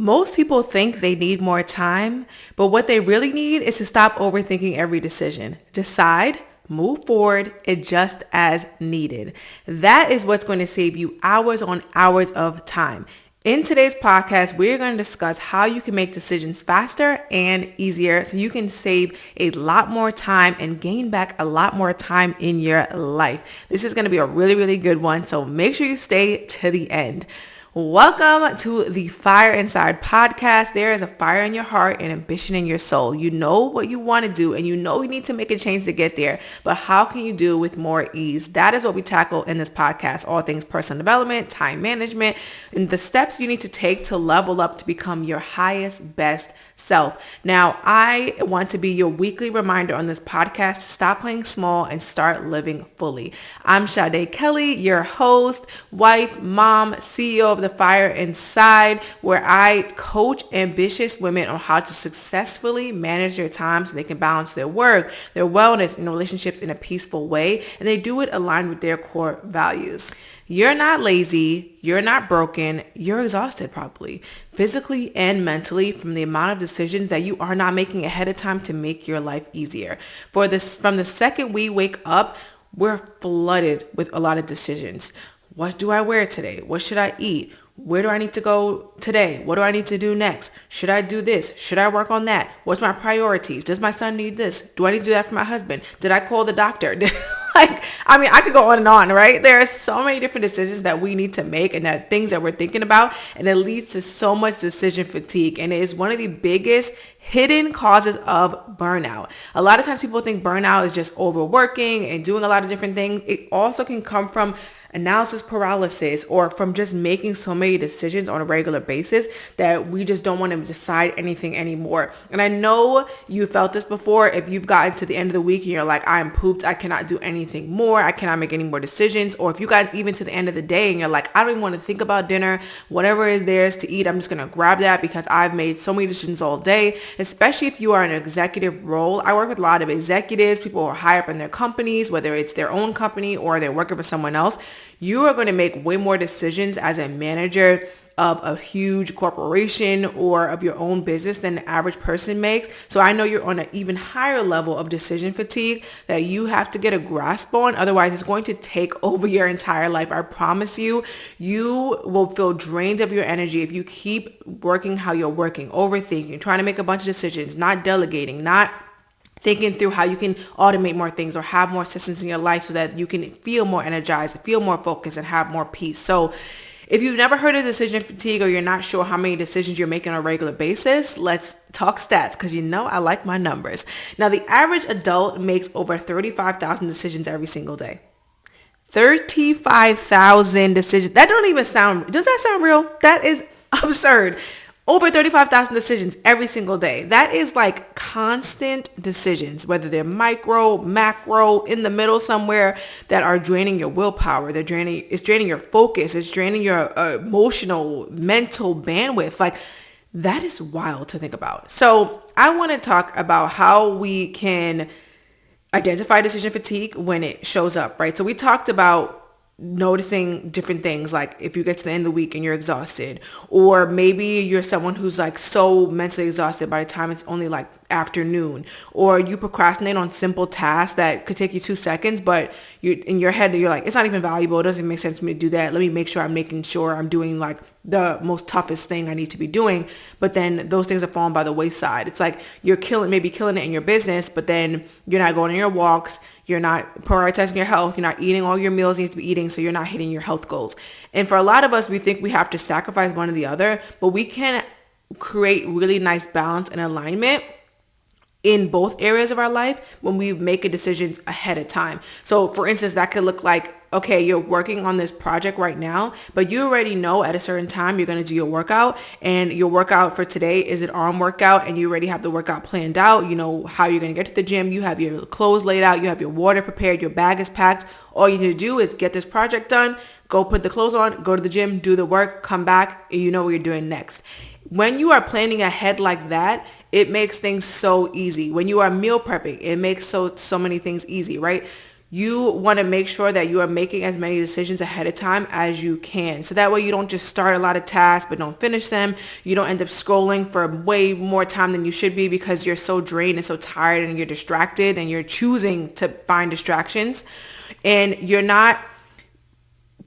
Most people think they need more time, but what they really need is to stop overthinking every decision. Decide, move forward, adjust as needed. That is what's going to save you hours on hours of time. In today's podcast, we're going to discuss how you can make decisions faster and easier so you can save a lot more time and gain back a lot more time in your life. This is going to be a really, really good one, so make sure you stay to the end. Welcome to the Fire Inside podcast. There is a fire in your heart and ambition in your soul. You know what you want to do and you know you need to make a change to get there, but how can you do it with more ease? That is what we tackle in this podcast, all things personal development, time management, and the steps you need to take to level up to become your highest, best self. Now, I want to be your weekly reminder on this podcast to stop playing small and start living fully. I'm Sade Kelly, your host, wife, mom, CEO of the Fire Inside, where I coach ambitious women on how to successfully manage their time so they can balance their work, their wellness, and relationships in a peaceful way, and they do it aligned with their core values. You're not lazy, you're not broken, you're exhausted probably, physically and mentally from the amount of decisions that you are not making ahead of time to make your life easier. From the second we wake up, we're flooded with a lot of decisions. What do I wear today? What should I eat? Where do I need to go today? What do I need to do next? Should I do this? Should I work on that? What's my priorities? Does my son need this? Do I need to do that for my husband? Did I call the doctor? I could go on, right? There are so many different decisions that we need to make and that things that we're thinking about, and it leads to so much decision fatigue. And it is one of the biggest hidden causes of burnout. A lot of times people think burnout is just overworking and doing a lot of different things. It also can come from analysis paralysis or from just making so many decisions on a regular basis that we just don't want to decide anything anymore. And I know you felt this before. If you've gotten to the end of the week and you're like, I'm pooped, I cannot do anything more, I cannot make any more decisions. Or if you got even to the end of the day and you're like, I don't even want to think about dinner, whatever is there is to eat, I'm just going to grab that because I've made so many decisions all day. Especially if you are in an executive role. I work with a lot of executives, people who are high up in their companies, whether it's their own company or they're working for someone else. You are going to make way more decisions as a manager of a huge corporation or of your own business than the average person makes. So I know you're on an even higher level of decision fatigue that you have to get a grasp on. Otherwise, it's going to take over your entire life. I promise you, you will feel drained of your energy if you keep working how you're working, overthinking, trying to make a bunch of decisions, not delegating, not thinking through how you can automate more things or have more systems in your life so that you can feel more energized, feel more focused, and have more peace. So if you've never heard of decision fatigue or you're not sure how many decisions you're making on a regular basis, let's talk stats because you know I like my numbers. Now, the average adult makes over 35,000 decisions every single day. 35,000 decisions. That don't even sound, does that sound real? That is absurd. Over 35,000 decisions every single day. That is like constant decisions, whether they're micro, macro, in the middle somewhere, that are draining your willpower. It's draining your focus. It's draining your emotional, mental bandwidth. Like, that is wild to think about. So I want to talk about how we can identify decision fatigue when it shows up, right? So we talked about noticing different things, like if you get to the end of the week and you're exhausted, or maybe you're someone who's like so mentally exhausted by the time it's only like afternoon, or you procrastinate on simple tasks that could take you 2 seconds, but you in your head you're like, it's not even valuable, it doesn't make sense for me to do that, let me make sure I'm doing like the most toughest thing I need to be doing. But then those things are falling by the wayside. It's like you're maybe killing it in your business, but then you're not going on your walks, you're not prioritizing your health, you're not eating all your meals you need to be eating, so you're not hitting your health goals. And for a lot of us, we think we have to sacrifice one or the other, but we can create really nice balance and alignment in both areas of our life when we make a decision ahead of time. So for instance, that could look like, okay, you're working on this project right now, but you already know at a certain time you're going to do your workout, and your workout for today is an arm workout, and you already have the workout planned out. You know how you're going to get to the gym. You have your clothes laid out. You have your water prepared. Your bag is packed. All you need to do is get this project done, go put the clothes on, go to the gym, do the work, come back, and you know what you're doing next. When you are planning ahead like that, it makes things so easy. When you are meal prepping, it makes so many things easy, right? you want to make sure that you are making as many decisions ahead of time as you can. So that way you don't just start a lot of tasks but don't finish them. You don't end up scrolling for way more time than you should be because you're so drained and so tired and you're distracted and you're choosing to find distractions, and you're not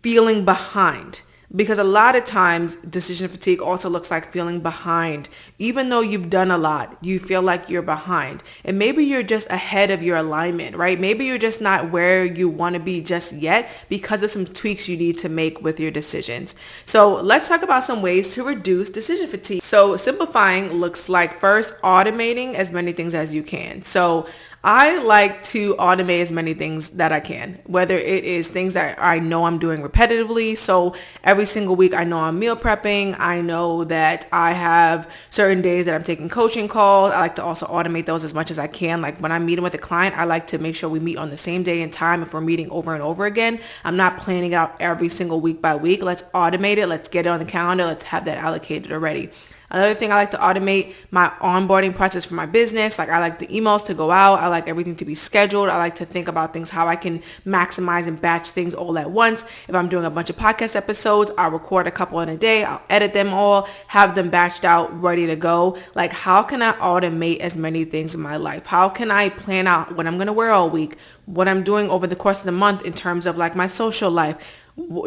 feeling behind. Because a lot of times decision fatigue also looks like feeling behind. Even though you've done a lot, you feel like you're behind. And maybe you're just ahead of your alignment, right? Maybe you're just not where you want to be just yet because of some tweaks you need to make with your decisions. So let's talk about some ways to reduce decision fatigue. So simplifying looks like first automating as many things as you can. So I like to automate as many things that I can, whether it is things that I know I'm doing repetitively. So every single week I know I'm meal prepping. I know that I have certain days that I'm taking coaching calls. I like to also automate those as much as I can. Like when I'm meeting with a client, I like to make sure we meet on the same day and time. If we're meeting over and over again, I'm not planning out every single week by week. Let's automate it. Let's get it on the calendar. Let's have that allocated already. Another thing, I like to automate my onboarding process for my business. Like I like the emails to go out. I like everything to be scheduled. I like to think about things, how I can maximize and batch things all at once. If I'm doing a bunch of podcast episodes, I'll record a couple in a day. I'll edit them all, have them batched out, ready to go. Like how can I automate as many things in my life? How can I plan out what I'm going to wear all week, what I'm doing over the course of the month in terms of like my social life?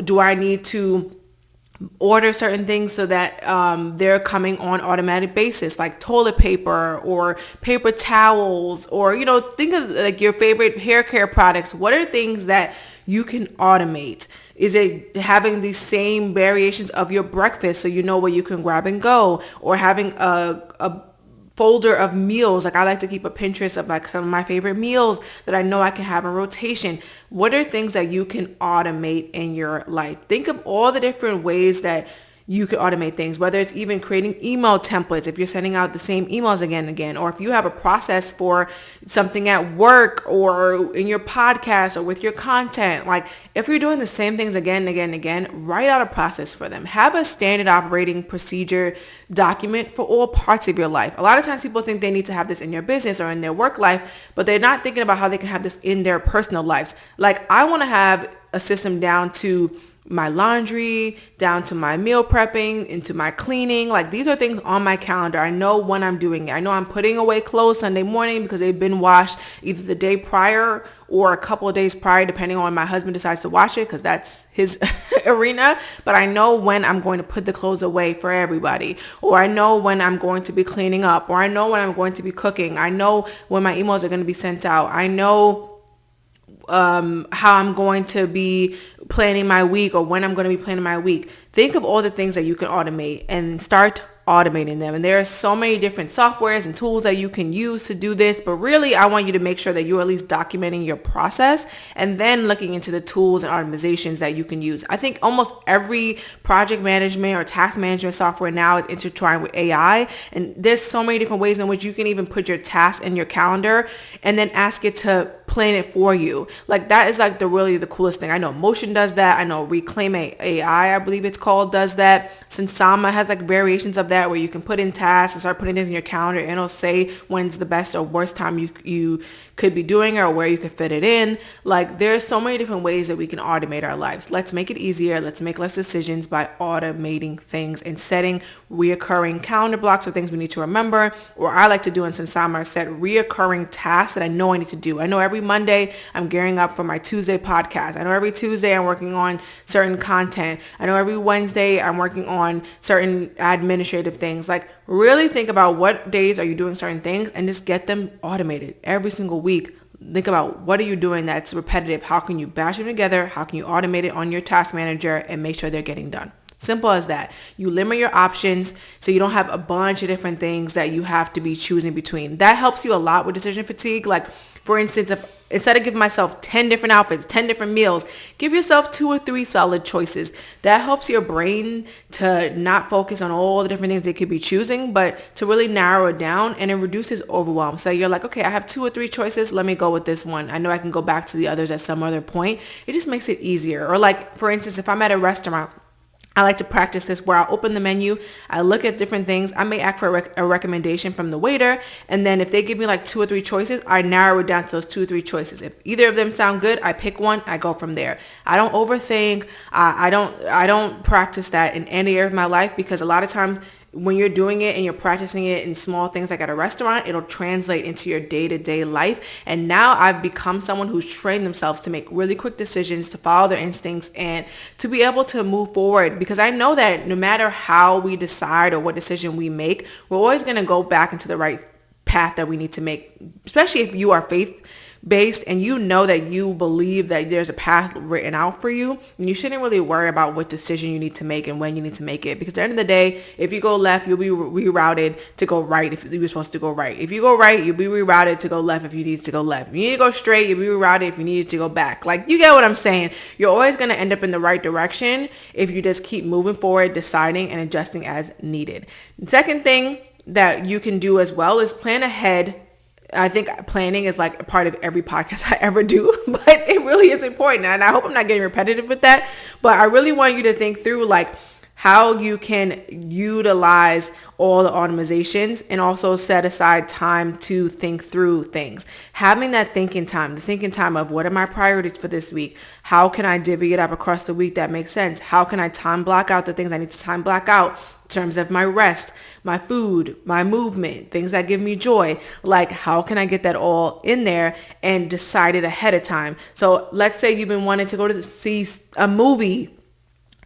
Do I need to order certain things so that they're coming on automatic basis, like toilet paper or paper towels, or think of like your favorite hair care products. What are things that you can automate? Is it having the same variations of your breakfast so you know where you can grab and go, or having a folder of meals? Like I like to keep a Pinterest of like some of my favorite meals that I know I can have in rotation. What are things that you can automate in your life? Think of all the different ways that you can automate things, whether it's even creating email templates if you're sending out the same emails again and again, or if you have a process for something at work or in your podcast or with your content. Like if you're doing the same things again and again and again, write out a process for them. Have a standard operating procedure document for all parts of your life. A lot of times people think they need to have this in your business or in their work life, but they're not thinking about how they can have this in their personal lives. Like I want to have a system down to my laundry, down to my meal prepping, into my cleaning. Like these are things on my calendar. I know when I'm doing it. I know I'm putting away clothes Sunday morning because they've been washed either the day prior or a couple of days prior, depending on when my husband decides to wash it, because that's his arena. But I know when I'm going to put the clothes away for everybody, or I know when I'm going to be cleaning up, or I know when I'm going to be cooking. I know when my emails are going to be sent out. I know how I'm going to be planning my week, or when I'm going to be planning my week. Think of all the things that you can automate and start automating them. And there are so many different softwares and tools that you can use to do this, but really I want you to make sure that you're at least documenting your process and then looking into the tools and automatizations that you can use. I think almost every project management or task management software now is intertwined with AI, and there's so many different ways in which you can even put your tasks in your calendar and then ask it to plan it for you. Like that is like the coolest thing. I know Motion does that. I know Reclaim AI, I believe it's called, does that. Sensama has like variations of that where you can put in tasks and start putting things in your calendar, and it'll say when's the best or worst time you could be doing it or where you could fit it in. Like there's so many different ways that we can automate our lives. Let's make it easier. Let's make less decisions by automating things and setting reoccurring calendar blocks for things we need to remember. Or I like to do in Sensama, set reoccurring tasks that I know I need to do. I know every Monday I'm gearing up for my Tuesday podcast. I know every Tuesday I'm working on certain content. I know every Wednesday I'm working on certain administrative things. Like really think about what days are you doing certain things and just get them automated every single week. Think about what are you doing that's repetitive. How can you batch them together? How can you automate it on your task manager and make sure they're getting done? Simple as that. You limit your options so you don't have a bunch of different things that you have to be choosing between. That helps you a lot with decision fatigue. Like for instance, if instead of giving myself 10 different outfits, 10 different meals, give yourself 2 or 3 solid choices. That helps your brain to not focus on all the different things they could be choosing, but to really narrow it down, and it reduces overwhelm. So you're like, okay, I have 2 or 3 choices. Let me go with this one. I know I can go back to the others at some other point. It just makes it easier. Or like, for instance, if I'm at a restaurant, I like to practice this where I'll open the menu, I look at different things, I may ask for a recommendation from the waiter, and then if they give me like 2 or 3 choices, I narrow it down to those 2 or 3 choices. If either of them sound good, I pick one, I go from there. I don't overthink. I don't practice that in any area of my life, because a lot of times when you're doing it and you're practicing it in small things like at a restaurant, it'll translate into your day-to-day life. And now I've become someone who's trained themselves to make really quick decisions, to follow their instincts, and to be able to move forward, because I know that no matter how we decide or what decision we make, we're always going to go back into the right path that we need to make, especially if you are faith based and you know that you believe that there's a path written out for you, and you shouldn't really worry about what decision you need to make and when you need to make it, because at the end of the day, if you go left, you'll be rerouted to go right if you were supposed to go right. If you go right, you'll be rerouted to go left if you need to go left. If you need to go straight, you'll be rerouted if you needed to go back. Like, you get what I'm saying? You're always going to end up in the right direction if you just keep moving forward, deciding and adjusting as needed. The second thing that you can do as well is plan ahead. I think planning is like a part of every podcast I ever do, but it really is important. And I hope I'm not getting repetitive with that, but I really want you to think through like how you can utilize all the automatizations and also set aside time to think through things. Having that thinking time, the thinking time of what are my priorities for this week? How can I divvy it up across the week that makes sense? How can I time block out the things I need to time block out in terms of my rest, my food, my movement, things that give me joy? Like, how can I get that all in there and decide it ahead of time? So let's say you've been wanting to go to see a movie.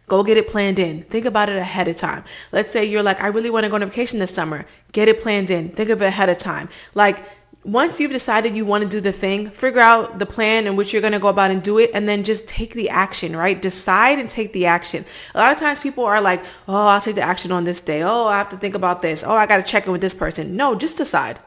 Go get it planned in. Think about it ahead of time. Let's say you're like, I really want to go on vacation this summer. Get it planned in. Think of it ahead of time. Like, once you've decided you want to do the thing, figure out the plan in which you're going to go about and do it, and then just take the action, right? Decide and take the action. A lot of times people are like, oh, I'll take the action on this day. Oh, I have to think about this. Oh, I got to check in with this person. No, just decide.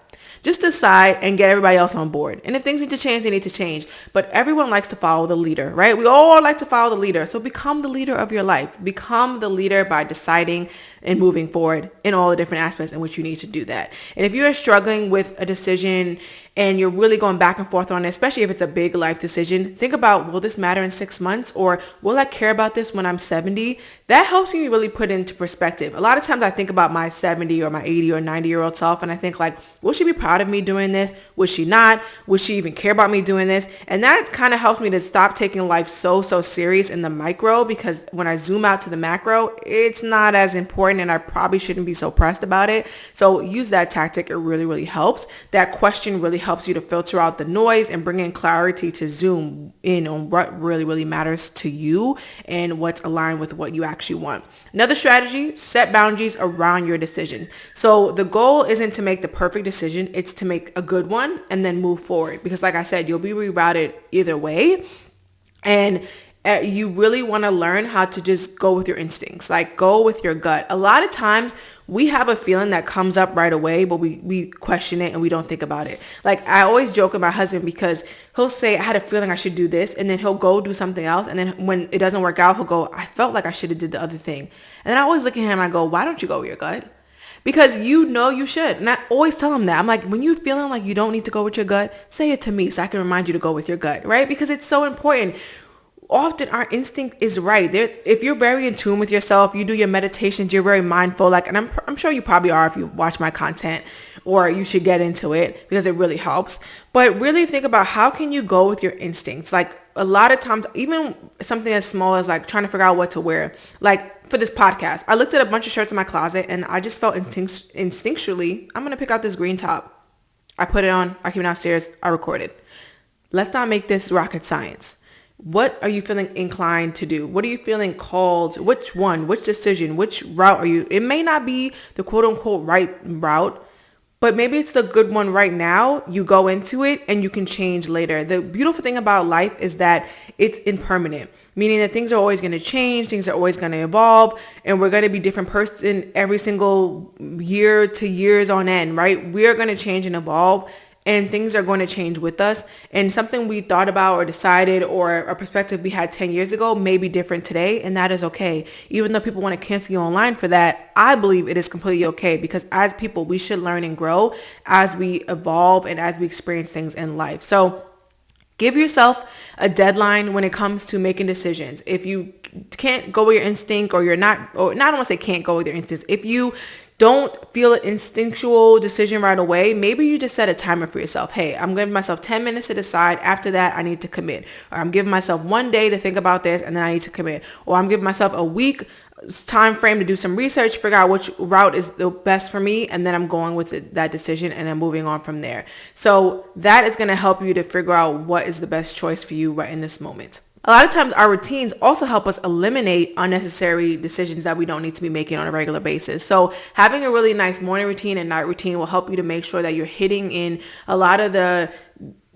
Just decide and get everybody else on board. And if things need to change, they need to change. But everyone likes to follow the leader, right? We all like to follow the leader. So become the leader of your life. Become the leader by deciding and moving forward in all the different aspects in which you need to do that. And if you are struggling with a decision and you're really going back and forth on it, especially if it's a big life decision, think about, will this matter in 6 months? Or will I care about this when I'm 70? That helps me really put into perspective. A lot of times I think about my 70 or my 80 or 90-year-old self, and I think like, will she be proud of me doing this? Would she not? Would she even care about me doing this? And that kind of helps me to stop taking life so serious in the micro, because when I zoom out to the macro, it's not as important and I probably shouldn't be so pressed about it. So use that tactic. It really helps. That question really helps you to filter out the noise and bring in clarity to zoom in on what really matters to you and what's aligned with what you actually want. Another strategy, set boundaries around your decisions. So the goal isn't to make the perfect decision. It's to make a good one and then move forward. Because like I said, you'll be rerouted either way. And you really want to learn how to just go with your instincts, like go with your gut. A lot of times we have a feeling that comes up right away, but we question it and we don't think about it. Like, I always joke with my husband because he'll say, I had a feeling I should do this. And then he'll go do something else. And then when it doesn't work out, he'll go, I felt like I should have did the other thing. And then I always look at him and I go, why don't you go with your gut? Because you know you should. And I always tell him that. I'm like, when you're feeling like you don't need to go with your gut, say it to me so I can remind you to go with your gut, right? Because it's so important. Often our instinct is right. If you're very in tune with yourself, you do your meditations, you're very mindful, like, and I'm sure you probably are if you watch my content, or you should get into it because it really helps. But really think about, how can you go with your instincts? Like, a lot of times, even something as small as like trying to figure out what to wear. Like for this podcast, I looked at a bunch of shirts in my closet and I just felt instinctually, I'm going to pick out this green top. I put it on, I came downstairs, I recorded. Let's not make this rocket science. What are you feeling inclined to do? What are you feeling called? Which one? Which decision? Which route are you? It may not be the quote unquote right route, but maybe it's the good one right now. You go into it and you can change later. The beautiful thing about life is that it's impermanent, meaning that things are always going to change. Things are always going to evolve, and we're going to be different person every single year to years on end, right? We are going to change and evolve. And things are going to change with us. And something we thought about or decided or a perspective we had 10 years ago may be different today. And that is okay. Even though people want to cancel you online for that, I believe it is completely okay, because as people, we should learn and grow as we evolve and as we experience things in life. So Give yourself a deadline when it comes to making decisions. If you can't go with your instinct, or you're not, or not, I don't want to say can't go with your instincts. If you don't feel an instinctual decision right away, maybe you just set a timer for yourself. Hey, I'm giving myself 10 minutes to decide. After that, I need to commit. Or I'm giving myself one day to think about this, and then I need to commit. Or I'm giving myself a week time frame to do some research, figure out which route is the best for me, and then I'm going with that decision, and I'm moving on from there. So that is going to help you to figure out what is the best choice for you right in this moment. A lot of times our routines also help us eliminate unnecessary decisions that we don't need to be making on a regular basis. So having a really nice morning routine and night routine will help you to make sure that you're hitting in a lot of the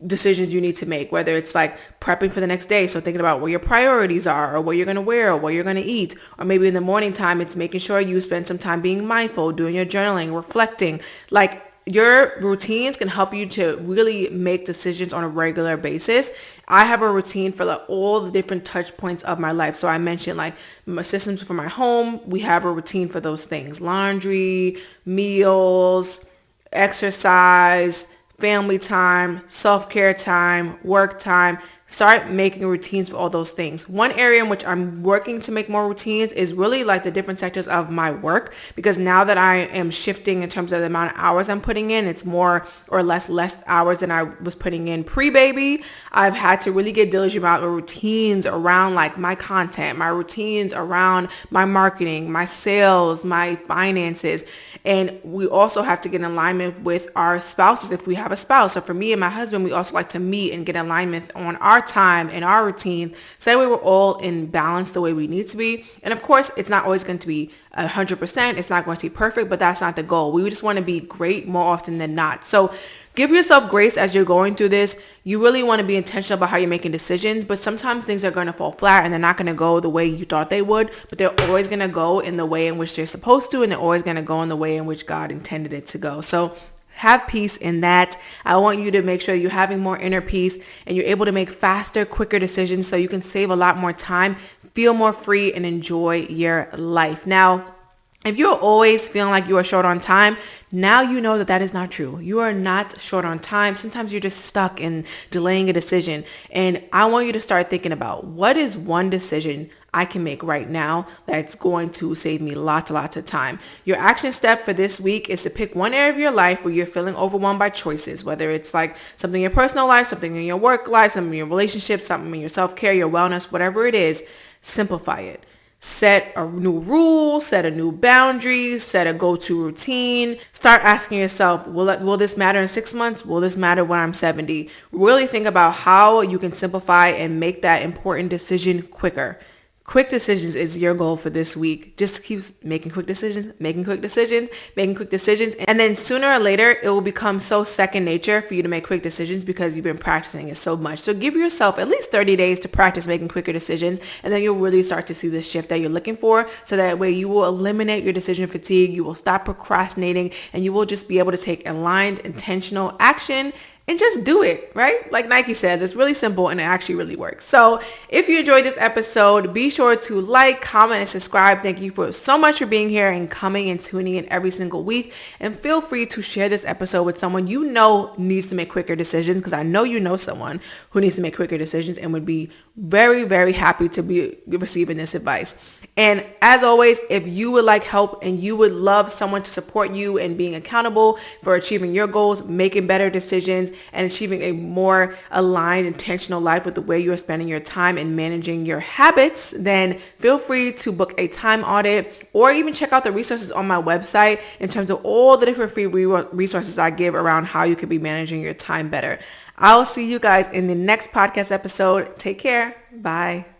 decisions you need to make, whether it's like prepping for the next day, so thinking about what your priorities are, or what you're going to wear, or what you're going to eat, or maybe in the morning time it's making sure you spend some time being mindful, doing your journaling, reflecting. Like, your routines can help you to really make decisions on a regular basis. I have a routine for like all the different touch points of my life. So I mentioned like my systems for my home. We have a routine for those things: laundry, meals, exercise, family time, self-care time, work time. Start making routines for all those things. One area in which I'm working to make more routines is really like the different sectors of my work, because now that I am shifting in terms of the amount of hours I'm putting in, it's more or less hours than I was putting in pre-baby. I've had to really get diligent about the routines around like my content, my routines around my marketing, my sales, my finances. And we also have to get in alignment with our spouses if we have a spouse. So for me and my husband, we also like to meet and get alignment on our time and our routines, so that way we're all in balance the way we need to be. And of course, it's not always going to be 100%. It's not going to be perfect, but that's not the goal. We just want to be great more often than not. So give yourself grace as you're going through this. You really want to be intentional about how you're making decisions, but sometimes things are going to fall flat and they're not going to go the way you thought they would, but they're always going to go in the way in which they're supposed to, and they're always going to go in the way in which God intended it to go. So have peace in that. I want you to make sure you're having more inner peace and you're able to make faster, quicker decisions so you can save a lot more time, feel more free, and enjoy your life. Now, if you're always feeling like you are short on time, now you know that that is not true. You are not short on time. Sometimes you're just stuck in delaying a decision. And I want you to start thinking about, what is one decision I can make right now that's going to save me lots of time. Your action step for this week is to pick one area of your life where you're feeling overwhelmed by choices, whether it's like something in your personal life, something in your work life, something in your relationship, something in your self-care, your wellness, whatever it is. Simplify it. Set a new rule, set a new boundary, set a go-to routine. Start asking yourself, will this matter in 6 months? Will this matter when I'm 70? Really think about how you can simplify and make that important decision quicker. Quick decisions is your goal for this week. Just keep making quick decisions. And then sooner or later, it will become so second nature for you to make quick decisions because you've been practicing it so much. So give yourself at least 30 days to practice making quicker decisions. And then you'll really start to see the shift that you're looking for. So that way you will eliminate your decision fatigue. You will stop procrastinating, and you will just be able to take aligned, intentional action and just do it, right? Like Nike said, it's really simple and it actually really works. So if you enjoyed this episode, be sure to like, comment, and subscribe. Thank you so much for being here and coming and tuning in every single week. And feel free to share this episode with someone you know needs to make quicker decisions, because I know you know someone who needs to make quicker decisions and would be very, very happy to be receiving this advice. And as always, if you would like help and you would love someone to support you in being accountable for achieving your goals, making better decisions, and achieving a more aligned, intentional life with the way you are spending your time and managing your habits, then feel free to book a time audit or even check out the resources on my website in terms of all the different free resources I give around how you could be managing your time better. I'll see you guys in the next podcast episode. Take care. Bye.